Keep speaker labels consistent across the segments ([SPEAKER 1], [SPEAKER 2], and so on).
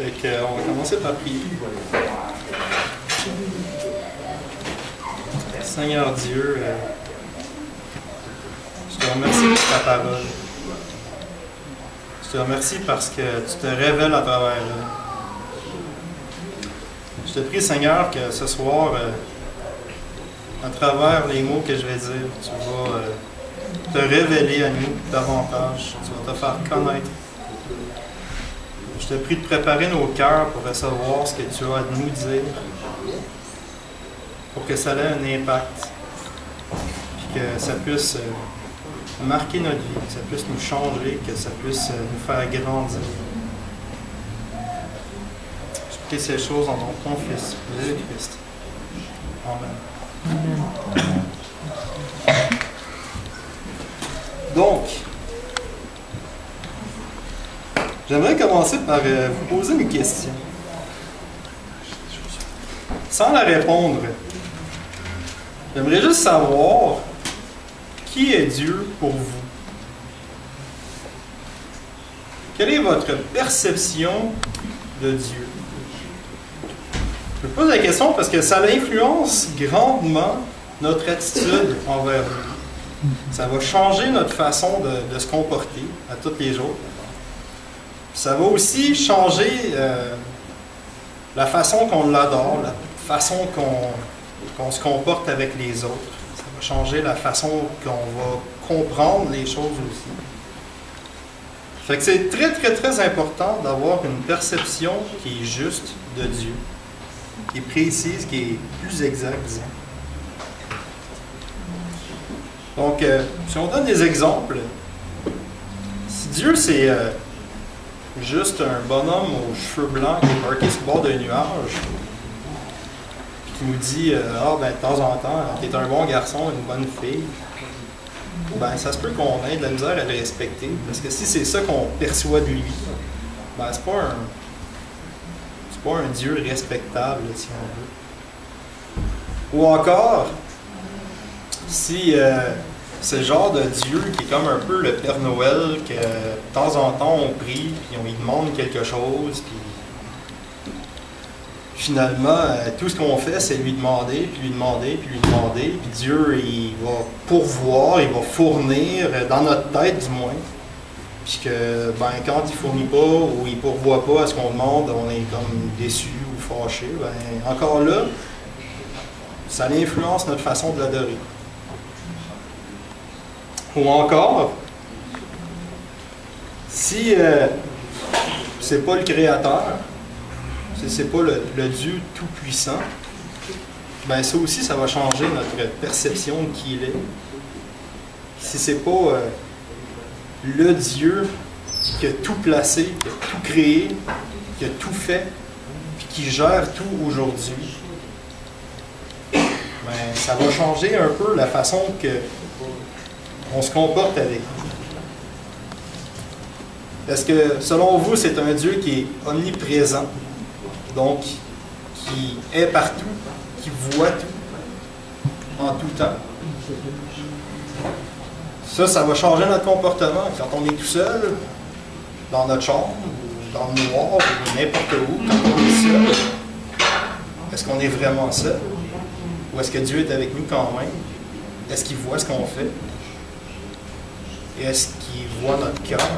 [SPEAKER 1] Fait qu'on va commencer par prier. Seigneur Dieu, je te remercie pour ta parole. Je te remercie parce que tu te révèles à travers elle. Je te prie, Seigneur, que ce soir, à travers les mots que je vais dire, tu vas te révéler à nous davantage. Tu vas te faire connaître. Je te prie de préparer nos cœurs pour recevoir ce que tu as à nous dire, pour que ça ait un impact, puis que ça puisse marquer notre vie, que ça puisse nous changer, que ça puisse nous faire grandir. Je prie ces choses en nom de ton Fils, Jésus-Christ. Amen. Donc, j'aimerais commencer par vous poser une question. Sans la répondre, j'aimerais juste savoir qui est Dieu pour vous. Quelle est votre perception de Dieu? Je me pose la question parce que ça influence grandement notre attitude envers lui. Ça va changer notre façon de se comporter à tous les jours. Ça va aussi changer la façon qu'on l'adore, la façon qu'on se comporte avec les autres. Ça va changer la façon qu'on va comprendre les choses aussi. Fait que c'est très, très, très important d'avoir une perception qui est juste de Dieu, qui est précise, qui est plus exacte, disons. Donc, si on donne des exemples, si Dieu c'est juste un bonhomme aux cheveux blancs qui est parqué sur le bord d'un nuage, puis qui nous dit de temps en temps, t'es un bon garçon, une bonne fille, ben ça se peut qu'on ait de la misère à le respecter, parce que si c'est ça qu'on perçoit de lui, ben c'est pas un Dieu respectable, si on veut. Ou encore, si c'est le genre de Dieu qui est comme un peu le Père Noël, que de temps en temps on prie, puis on lui demande quelque chose, puis finalement, tout ce qu'on fait, c'est lui demander, puis lui demander, puis lui demander, puis Dieu, il va pourvoir, il va fournir, dans notre tête du moins, puis que quand il ne fournit pas, ou il ne pourvoit pas à ce qu'on demande, on est comme déçu ou fâché, encore là, ça influence notre façon de l'adorer. Ou encore, si c'est pas le Créateur, si c'est pas le Dieu Tout-Puissant, ben ça aussi, ça va changer notre perception de qui il est. Si c'est pas le Dieu qui a tout placé, qui a tout créé, qui a tout fait, puis qui gère tout aujourd'hui, ben ça va changer un peu la façon que on se comporte avec. Est-ce que, selon vous, c'est un Dieu qui est omniprésent, donc qui est partout, qui voit tout, en tout temps? Ça va changer notre comportement. Quand on est tout seul, dans notre chambre, ou dans le noir, ou n'importe où, quand on est seul, est-ce qu'on est vraiment seul? Ou est-ce que Dieu est avec nous quand même? Est-ce qu'il voit ce qu'on fait? Et est-ce qu'il voit notre cœur,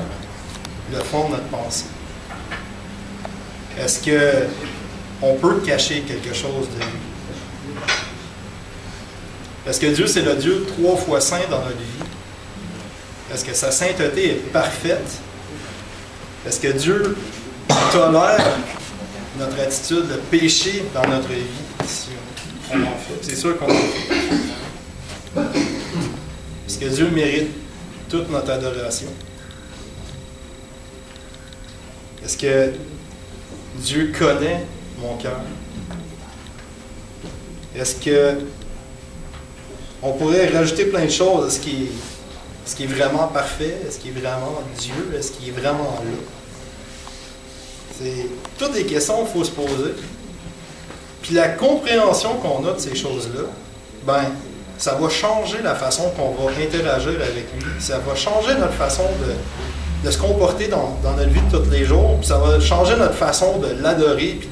[SPEAKER 1] le fond de notre pensée? Est-ce qu'on peut cacher quelque chose de lui? Est-ce que Dieu, c'est le Dieu 3 fois saint dans notre vie? Est-ce que sa sainteté est parfaite? Est-ce que Dieu tolère notre attitude de péché dans notre vie? Si on en fait. C'est sûr qu'on en fait. Est-ce que Dieu mérite toute notre adoration? Est-ce que Dieu connaît mon cœur? Est-ce que on pourrait rajouter plein de choses? Est-ce qu'il est vraiment parfait? Est-ce qu'il est vraiment Dieu? Est-ce qu'il est vraiment là? C'est toutes des questions qu'il faut se poser. Puis la compréhension qu'on a de ces choses-là, ça va changer la façon qu'on va interagir avec lui. Ça va changer notre façon de se comporter dans notre vie de tous les jours, puis ça va changer notre façon de l'adorer, puis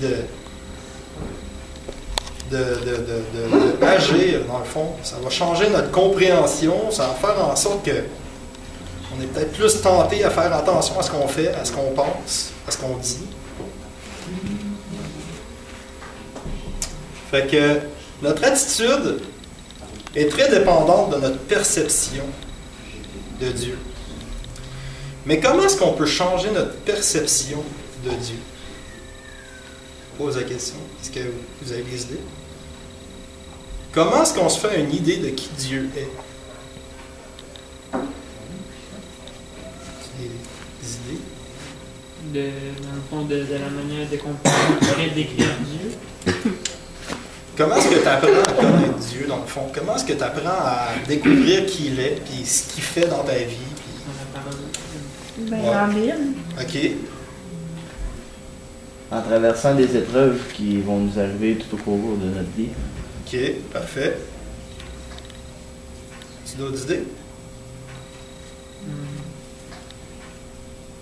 [SPEAKER 1] d'agir, dans le fond. Ça va changer notre compréhension, ça va faire en sorte que on est peut-être plus tenté à faire attention à ce qu'on fait, à ce qu'on pense, à ce qu'on dit. Fait que notre attitude est très dépendante de notre perception de Dieu. Mais comment est-ce qu'on peut changer notre perception de Dieu? Je pose la question. Est-ce que vous avez des idées? Comment est-ce qu'on se fait une idée de qui Dieu est? Des idées?
[SPEAKER 2] Dans le fond, de la manière qu'on pourrait décrire Dieu.
[SPEAKER 1] Comment est-ce que tu apprends à connaître Dieu, dans le fond? Comment est-ce que tu apprends à découvrir qui il est, puis ce qu'il fait dans ta vie?
[SPEAKER 3] Ben, dans la Bible.
[SPEAKER 1] OK.
[SPEAKER 4] En traversant des épreuves qui vont nous arriver tout au cours de notre vie.
[SPEAKER 1] OK, parfait. Tu as d'autres idées?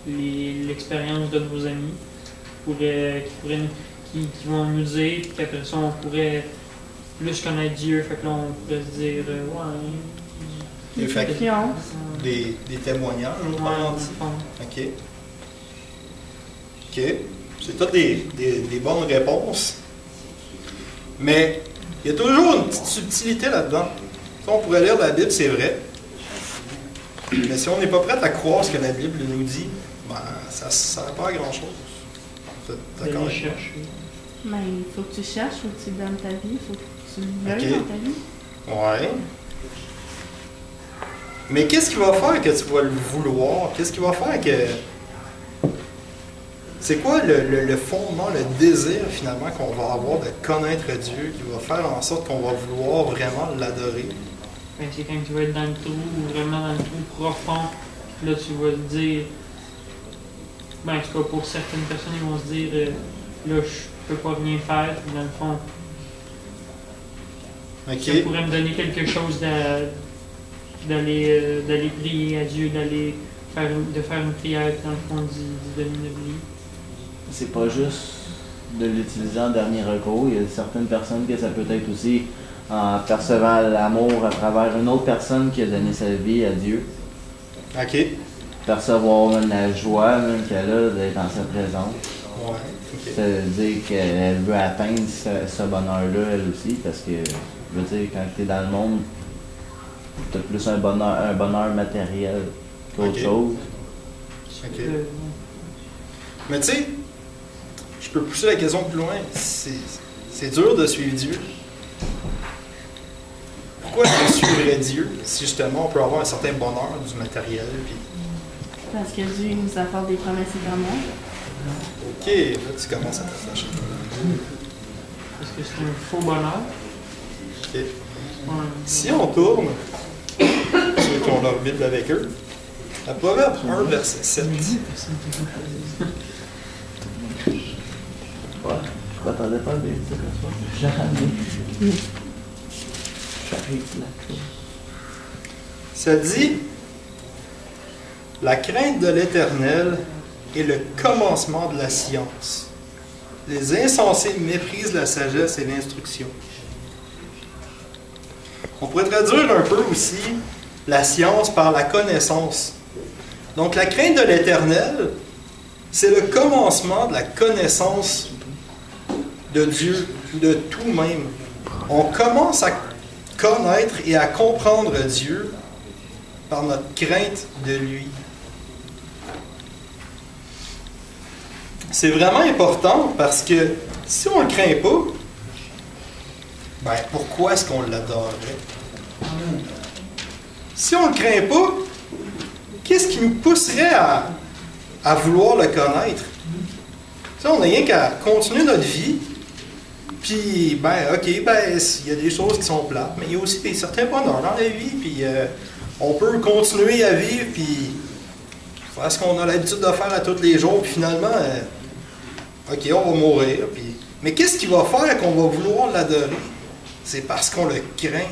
[SPEAKER 2] L'expérience de nos amis qui vont nous dire, puis qu'après ça, on pourrait plus connaître Dieu, fait que là, on pourrait se dire,
[SPEAKER 1] Des témoignages, on parle dit. OK. OK. C'est toutes des bonnes réponses. Mais il y a toujours une petite subtilité là-dedans. On pourrait lire la Bible, c'est vrai. Mais si on n'est pas prêt à croire ce que la Bible nous dit, ben, ça ne sert pas à grand-chose. D'accord?
[SPEAKER 3] Ben, il faut que tu cherches, il faut que tu donnes ta vie, il faut que tu veuilles dans ta vie.
[SPEAKER 1] Ouais. Mais qu'est-ce qui va faire que tu vas le vouloir? Qu'est-ce qui va faire que... C'est quoi le fondement, le désir finalement qu'on va avoir de connaître Dieu, qui va faire en sorte qu'on va vouloir vraiment l'adorer?
[SPEAKER 2] Ben, c'est quand tu vas être dans le trou, ou vraiment dans le trou profond, là tu vas te dire, ben en tout cas pour certaines personnes, ils vont se dire, là je peux pas rien faire, puis dans le fond, ça pourrait me donner quelque chose d'aller prier à Dieu, de faire une prière, dans le fond, d'y donner une vie.
[SPEAKER 4] C'est pas juste de l'utiliser en dernier recours. Il y a certaines personnes que ça peut être aussi en percevant l'amour à travers une autre personne qui a donné sa vie à Dieu.
[SPEAKER 1] OK.
[SPEAKER 4] Percevoir même la joie même qu'elle a d'être en sa présence.
[SPEAKER 1] Ouais. OK.
[SPEAKER 4] Ça veut dire qu'elle veut atteindre ce bonheur-là, elle aussi, parce que, je veux dire, quand tu es dans le monde, tu as plus un bonheur matériel qu'autre chose.
[SPEAKER 1] OK. Mais tu sais, je peux pousser la question plus loin. C'est dur de suivre Dieu. Pourquoi je suivrais Dieu si justement on peut avoir un certain bonheur du matériel? Puis...
[SPEAKER 3] Parce que Dieu nous apporte des promesses éternelles.
[SPEAKER 1] OK, là tu commences à t'attacher.
[SPEAKER 2] Parce que c'est un faux bonheur.
[SPEAKER 1] OK. Ouais. Si on tourne, ceux qui ont leur Bible avec eux, à Proverbe 1, verset 7.
[SPEAKER 4] Ouais, je m'attendais pas à dire ça comme ça. J'arrive là.
[SPEAKER 1] Ça dit, la crainte de l'Éternel est le commencement de la science. Les insensés méprisent la sagesse et l'instruction. On pourrait traduire un peu aussi la science par la connaissance. Donc la crainte de l'Éternel, c'est le commencement de la connaissance de Dieu, de tout même. On commence à connaître et à comprendre Dieu par notre crainte de lui. C'est vraiment important parce que si on ne le craint pas, ben pourquoi est-ce qu'on l'adorerait? Si on ne le craint pas, qu'est-ce qui nous pousserait à vouloir le connaître? Ça, on n'a rien qu'à continuer notre vie, puis, ben, OK, ben, il y a des choses qui sont plates, mais il y a aussi certains bonheurs dans la vie, puis on peut continuer à vivre, puis faire ce qu'on a l'habitude de faire à tous les jours, puis finalement, OK, on va mourir, puis... Mais qu'est-ce qui va faire qu'on va vouloir l'adorer? C'est parce qu'on le craint.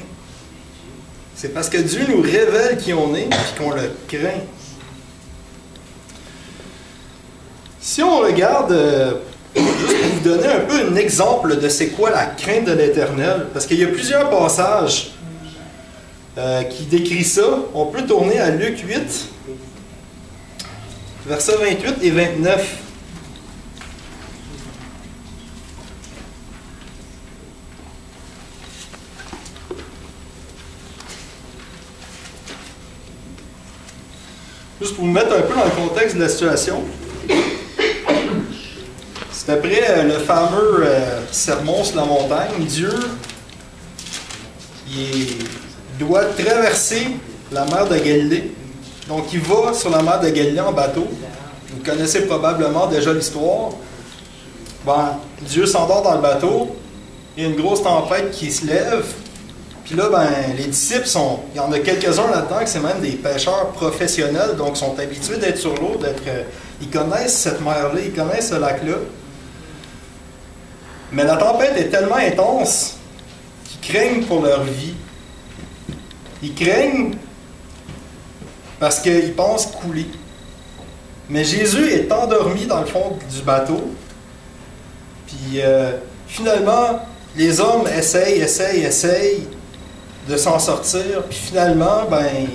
[SPEAKER 1] C'est parce que Dieu nous révèle qui on est, puis qu'on le craint. Si on regarde, juste pour vous donner un peu un exemple de c'est quoi la crainte de l'Éternel, parce qu'il y a plusieurs passages qui décrivent ça. On peut tourner à Luc 8, versets 28 et 29. Juste pour vous mettre un peu dans le contexte de la situation. C'est après le fameux sermon sur la montagne. Dieu il doit traverser la mer de Galilée. Donc il va sur la mer de Galilée en bateau. Vous connaissez probablement déjà l'histoire. Ben, Dieu s'endort dans le bateau. Il y a une grosse tempête qui se lève. Puis là, ben, les disciples il y en a quelques-uns là-dedans qui c'est même des pêcheurs professionnels, donc sont habitués d'être sur l'eau, ils connaissent cette mer-là, ils connaissent ce lac-là. Mais la tempête est tellement intense qu'ils craignent pour leur vie. Ils craignent parce qu'ils pensent couler. Mais Jésus est endormi dans le fond du bateau. Puis finalement, les hommes essayent de s'en sortir, puis finalement, ben,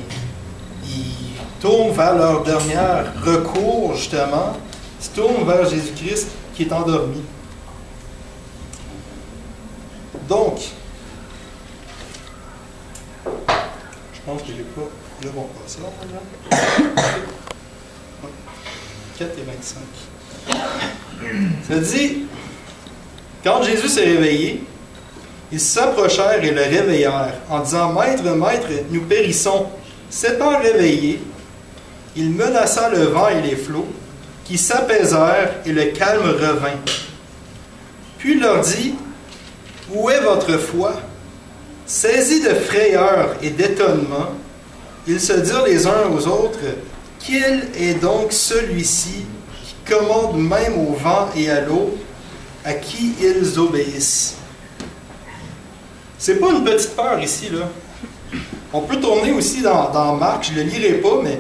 [SPEAKER 1] ils tournent vers leur dernier recours, justement. Ils tournent vers Jésus-Christ qui est endormi. Donc, je pense que j'ai pas le bon passage, là. 4 et 25. Ça dit, quand Jésus s'est réveillé, ils s'approchèrent et le réveillèrent, en disant « Maître, Maître, nous périssons. » S'étant réveillé, il menaça le vent et les flots, qui s'apaisèrent et le calme revint. Puis il leur dit « Où est votre foi? » Saisis de frayeur et d'étonnement, ils se dirent les uns aux autres « Quel est donc celui-ci qui commande même au vent et à l'eau, à qui ils obéissent? » C'est pas une petite peur ici, là. On peut tourner aussi dans Marc, je ne le lirai pas, mais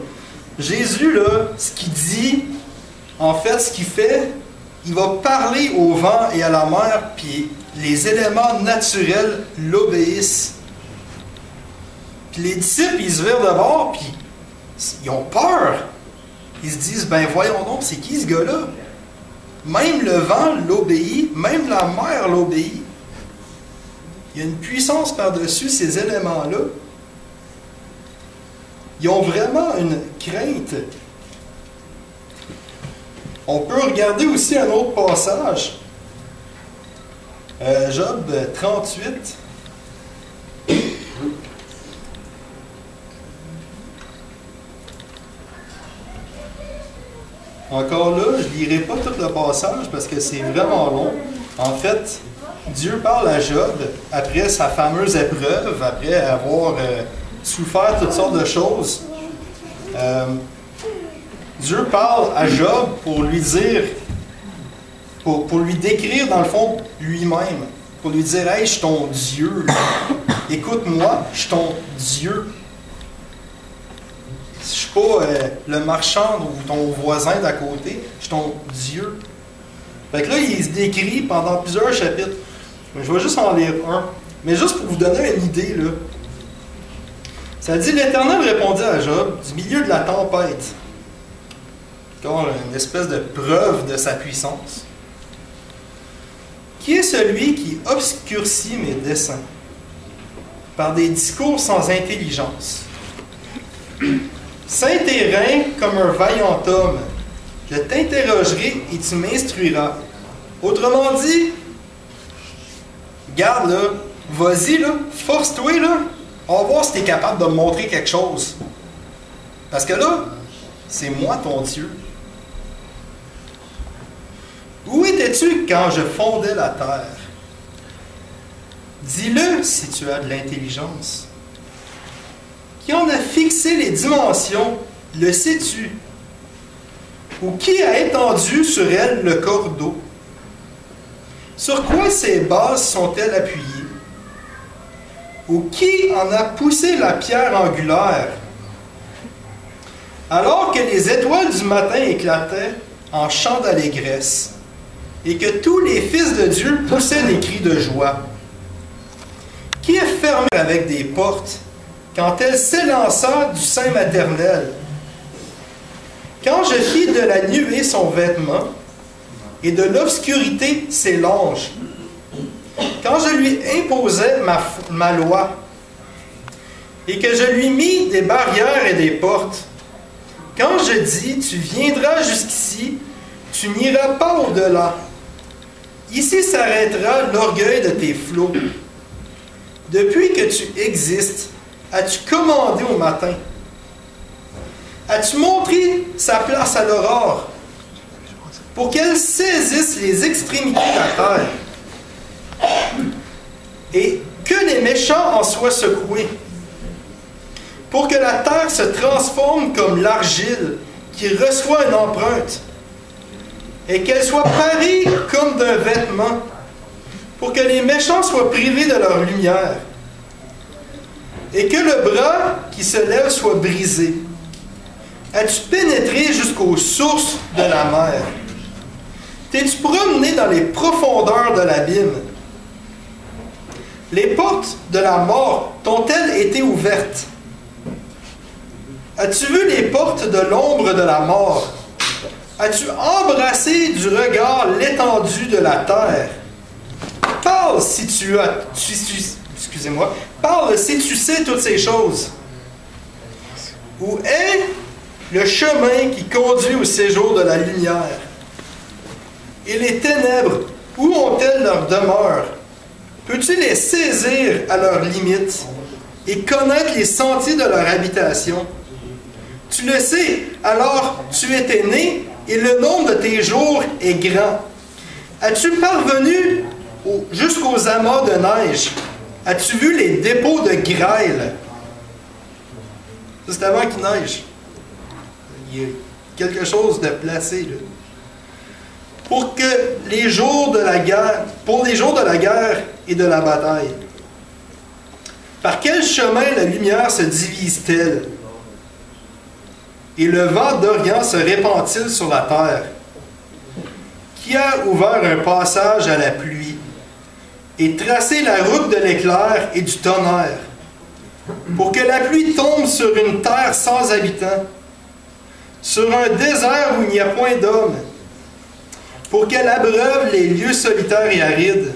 [SPEAKER 1] Jésus, là, ce qu'il dit, en fait, ce qu'il fait, il va parler au vent et à la mer, puis les éléments naturels l'obéissent. Puis les disciples, ils se virent de bord, puis ils ont peur. Ils se disent, ben voyons donc, c'est qui ce gars-là? Même le vent l'obéit, même la mer l'obéit. Il y a une puissance par-dessus ces éléments-là. Ils ont vraiment une crainte. On peut regarder aussi un autre passage. Job 38. Encore là, je ne lirai pas tout le passage parce que c'est vraiment long. En fait, Dieu parle à Job après sa fameuse épreuve, après avoir souffert toutes sortes de choses. Dieu parle à Job pour lui dire, pour lui décrire dans le fond lui-même, pour lui dire « Hey, je suis ton Dieu, écoute-moi, je suis ton Dieu. Je ne suis pas le marchand ou ton voisin d'à côté, je suis ton Dieu. » Fait que là, il se décrit pendant plusieurs chapitres. Je vais juste en lire un. Mais juste pour vous donner une idée, là. Ça dit, l'Éternel répondit à Job du milieu de la tempête. Encore une espèce de preuve de sa puissance. Qui est celui qui obscurcit mes desseins par des discours sans intelligence? Saint terrain comme un vaillant homme, je t'interrogerai et tu m'instruiras. Autrement dit, garde là, vas-y là, force-toi là, on va voir si tu es capable de me montrer quelque chose. Parce que là, c'est moi ton Dieu. Où étais-tu quand je fondais la terre? Dis-le si tu as de l'intelligence. Qui en a fixé les dimensions, le sais-tu? Ou qui a étendu sur elle le cordeau? Sur quoi ces bases sont-elles appuyées? Ou qui en a poussé la pierre angulaire? Alors que les étoiles du matin éclataient, en chants d'allégresse, et que tous les fils de Dieu poussaient des cris de joie. Qui est fermé avec des portes quand elle s'élança du sein maternel? Quand je fis de la nuée son vêtement, et de l'obscurité ses langes, quand je lui imposais ma loi, et que je lui mis des barrières et des portes, quand je dis, tu viendras jusqu'ici, tu n'iras pas au-delà. Ici s'arrêtera l'orgueil de tes flots. Depuis que tu existes, as-tu commandé au matin? As-tu montré sa place à l'aurore pour qu'elle saisisse les extrémités de la terre et que les méchants en soient secoués, pour que la terre se transforme comme l'argile qui reçoit une empreinte et qu'elle soit parée comme d'un vêtement, pour que les méchants soient privés de leur lumière et que le bras qui se lève soit brisé. As-tu pénétré jusqu'aux sources de la mer? T'es-tu promené dans les profondeurs de l'abîme? Les portes de la mort t'ont-elles été ouvertes? As-tu vu les portes de l'ombre de la mort? As-tu embrassé du regard l'étendue de la terre? Parle si tu as... excusez-moi. Parle si tu sais toutes ces choses. Où est le chemin qui conduit au séjour de la lumière? Et les ténèbres, où ont-elles leur demeure? Peux-tu les saisir à leurs limites et connaître les sentiers de leur habitation? Tu le sais, alors tu étais né et le nombre de tes jours est grand. As-tu parvenu jusqu'aux amas de neige? As-tu vu les dépôts de grêle? Ça, c'est avant qu'il neige. Il y a quelque chose de placé, là. Pour les jours de la guerre et de la bataille. Par quel chemin la lumière se divise-t-elle? Et le vent d'Orient se répand-il sur la terre? Qui a ouvert un passage à la pluie et tracé la route de l'éclair et du tonnerre, pour que la pluie tombe sur une terre sans habitants, sur un désert où il n'y a point d'homme, pour qu'elle abreuve les lieux solitaires et arides,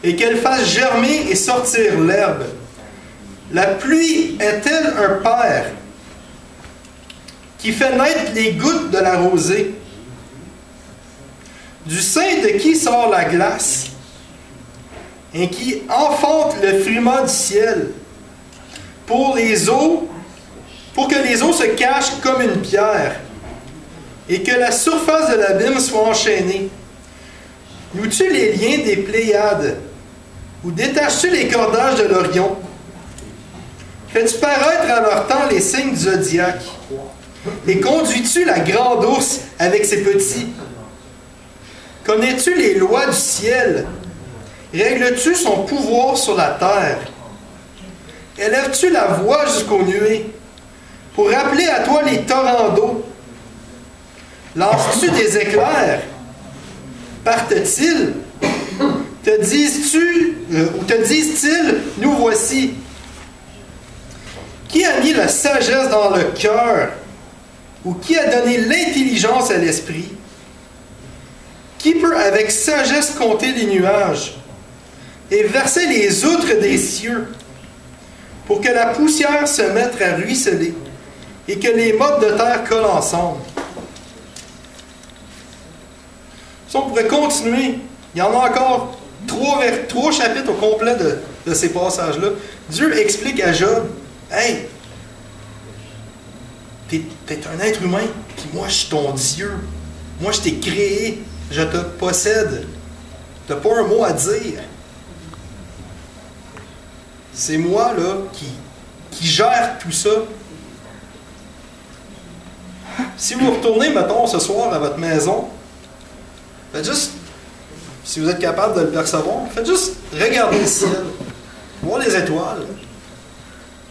[SPEAKER 1] et qu'elle fasse germer et sortir l'herbe? La pluie est-elle un père qui fait naître les gouttes de la rosée? Du sein de qui sort la glace, et qui enfante le friment du ciel, pour que les eaux se cachent comme une pierre, et que la surface de l'abîme soit enchaînée? Noues-tu les liens des Pléiades, ou détaches-tu les cordages de l'Orion? Fais-tu paraître à leur temps les signes du zodiaque? Et conduis-tu la grande ours avec ses petits? Connais-tu les lois du ciel? Règles-tu son pouvoir sur la terre? Élèves-tu la voix jusqu'aux nuées pour rappeler à toi les torrents d'eau? Lances-tu des éclairs? Partent-ils? Te disent-ils, nous voici? Qui a mis la sagesse dans le cœur? Ou qui a donné l'intelligence à l'esprit? Qui peut avec sagesse compter les nuages et verser les outres des cieux pour que la poussière se mette à ruisseler et que les mottes de terre collent ensemble? Si on pourrait continuer, il y en a encore trois chapitres au complet de ces passages-là. Dieu explique à Job, « Hey, t'es un être humain, puis moi je suis ton Dieu. Moi je t'ai créé, je te possède. T'as pas un mot à dire. C'est moi là qui gère tout ça. Si vous retournez, mettons, ce soir à votre maison, faites juste, si vous êtes capable de le percevoir, faites juste regarder le ciel, voir les étoiles.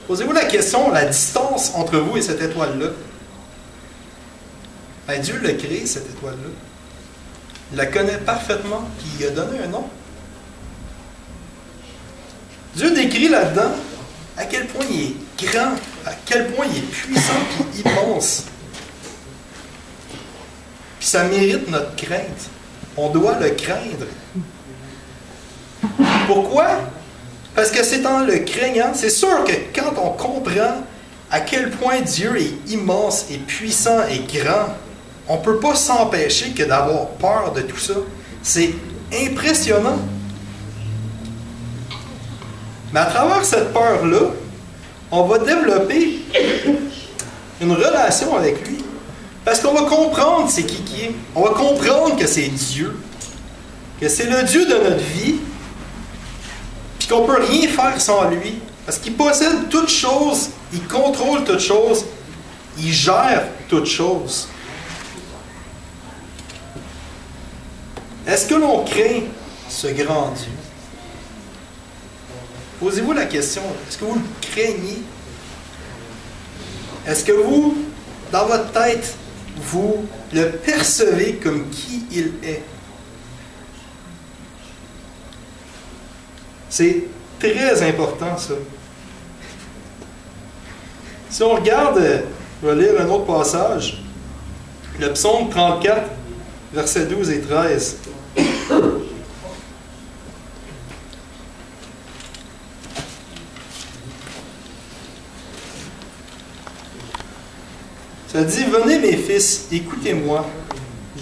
[SPEAKER 1] Posez-vous la question, la distance entre vous et cette étoile-là. Ben, Dieu l'a créé, cette étoile-là. Il la connaît parfaitement, puis il a donné un nom. Dieu décrit là-dedans à quel point il est grand, à quel point il est puissant puis immense. Puis ça mérite notre crainte. On doit le craindre. Pourquoi? Parce que c'est en le craignant, c'est sûr que quand on comprend à quel point Dieu est immense et puissant et grand, on ne peut pas s'empêcher que d'avoir peur de tout ça. C'est impressionnant. Mais à travers cette peur-là, on va développer une relation avec lui. Parce qu'on va comprendre c'est qui est. On va comprendre que c'est Dieu. Que c'est le Dieu de notre vie. Puis qu'on ne peut rien faire sans lui. Parce qu'il possède toutes choses. Il contrôle toutes choses. Il gère toutes choses. Est-ce que l'on craint ce grand Dieu? Posez-vous la question, est-ce que vous le craignez? Est-ce que vous, dans votre tête, vous le percevez comme qui il est? C'est très important, ça. Si on regarde, je vais lire un autre passage, le psaume 34, versets 12 et 13. Ça dit, « Venez mes fils, écoutez-moi,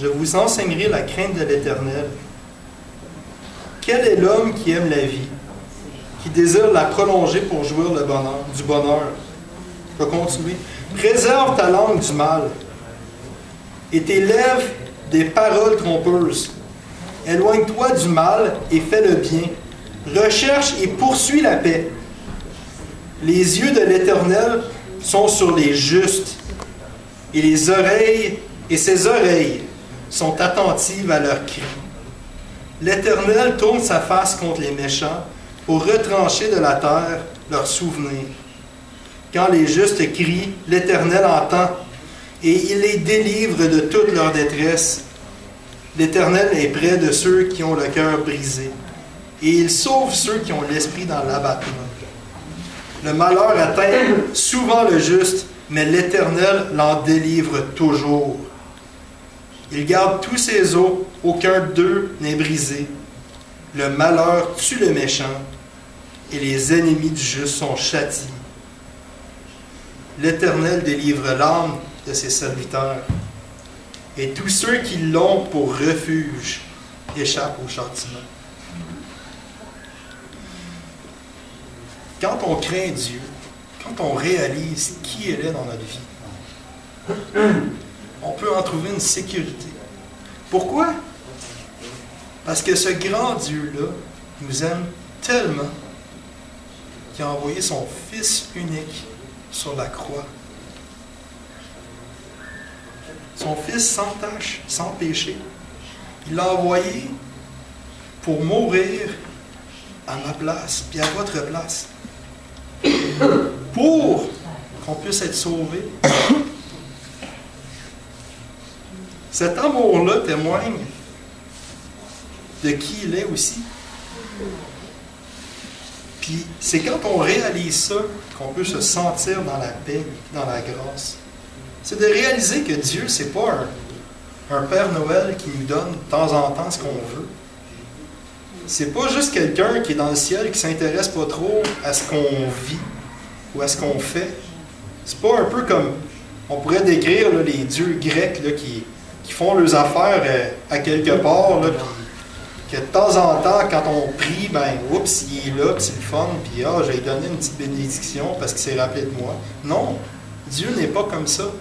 [SPEAKER 1] je vous enseignerai la crainte de l'Éternel. Quel est l'homme qui aime la vie, qui désire la prolonger pour jouir du bonheur? » Je vais continuer. « Préserve ta langue du mal, et tes lèvres des paroles trompeuses. Éloigne-toi du mal et fais le bien. Recherche et poursuis la paix. Les yeux de l'Éternel sont sur les justes, et ses oreilles sont attentives à leurs cris. L'Éternel tourne sa face contre les méchants pour retrancher de la terre leurs souvenirs. Quand les justes crient, l'Éternel entend, et il les délivre de toute leur détresse. L'Éternel est près de ceux qui ont le cœur brisé, et il sauve ceux qui ont l'esprit dans l'abattement. Le malheur atteint souvent le juste, mais l'Éternel l'en délivre toujours. Il garde tous ses os, aucun d'eux n'est brisé. Le malheur tue le méchant, et les ennemis du juste sont châtiés. L'Éternel délivre l'âme de ses serviteurs, et tous ceux qui l'ont pour refuge échappent au châtiment. Quand on craint Dieu, quand on réalise qui il est dans notre vie, on peut en trouver une sécurité. Pourquoi? Parce que ce grand Dieu-là nous aime tellement qu'il a envoyé son Fils unique sur la croix. Son Fils sans tache, sans péché. Il l'a envoyé pour mourir à ma place, puis à votre place. Pour qu'on puisse être sauvé. Cet amour-là témoigne de qui il est aussi. Puis c'est quand on réalise ça qu'on peut se sentir dans la paix, dans la grâce. C'est de réaliser que Dieu, c'est pas un Père Noël qui nous donne de temps en temps ce qu'on veut. C'est pas juste quelqu'un qui est dans le ciel qui s'intéresse pas trop à ce qu'on vit ou à ce qu'on fait. C'est pas un peu comme on pourrait décrire là, les dieux grecs là, qui font leurs affaires à quelque part, là, puis que de temps en temps, quand on prie, ben, oups, il est là, puis c'est le fun, puis je vais lui donner une petite bénédiction parce qu'il s'est rappelé de moi. Non, Dieu n'est pas comme ça.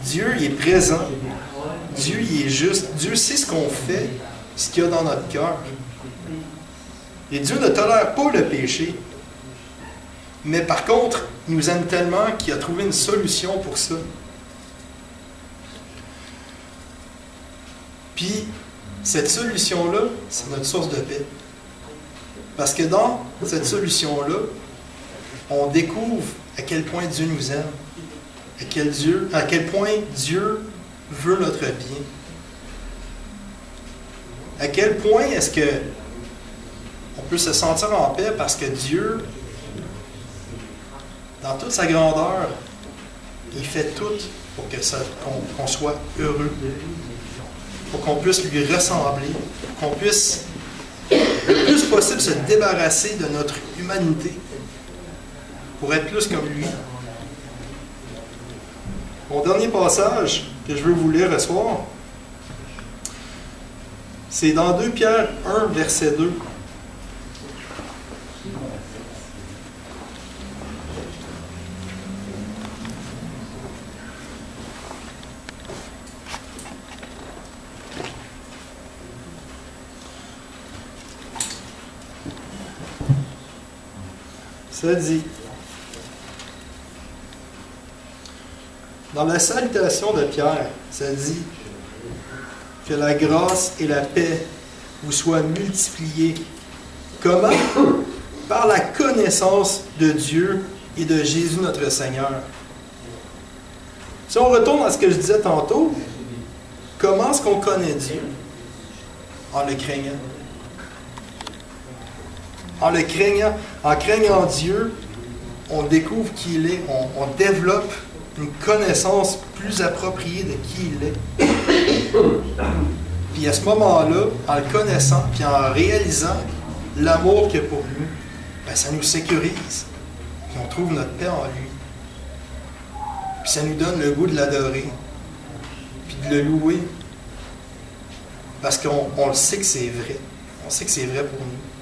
[SPEAKER 1] Dieu, il est présent. Dieu, il est juste. Dieu sait ce qu'on fait, ce qu'il y a dans notre cœur. Et Dieu ne tolère pas le péché. Mais par contre, il nous aime tellement qu'il a trouvé une solution pour ça. Puis, cette solution-là, c'est notre source de paix. Parce que dans cette solution-là, on découvre à quel point Dieu nous aime. À quel point Dieu veut notre bien? À quel point est-ce que on peut se sentir en paix parce que Dieu, dans toute sa grandeur, il fait tout pour que qu'on soit heureux, pour qu'on puisse lui ressembler, pour qu'on puisse le plus possible se débarrasser de notre humanité pour être plus comme lui. Mon dernier passage que je veux vous lire ce soir, c'est dans 2 Pierre 1, verset 2. Ça dit, dans la salutation de Pierre, ça dit que la grâce et la paix vous soient multipliées. Comment? Par la connaissance de Dieu et de Jésus notre Seigneur. Si on retourne à ce que je disais tantôt, comment est-ce qu'on connaît Dieu? En le craignant. En le craignant, en craignant Dieu, on découvre qui il est, on développe une connaissance plus appropriée de qui il est. Puis à ce moment-là, en le connaissant, puis en réalisant l'amour qu'il y a pour nous, ben ça nous sécurise. Puis on trouve notre paix en lui. Puis ça nous donne le goût de l'adorer, puis de le louer. Parce qu'on le sait que c'est vrai. On sait que c'est vrai pour nous.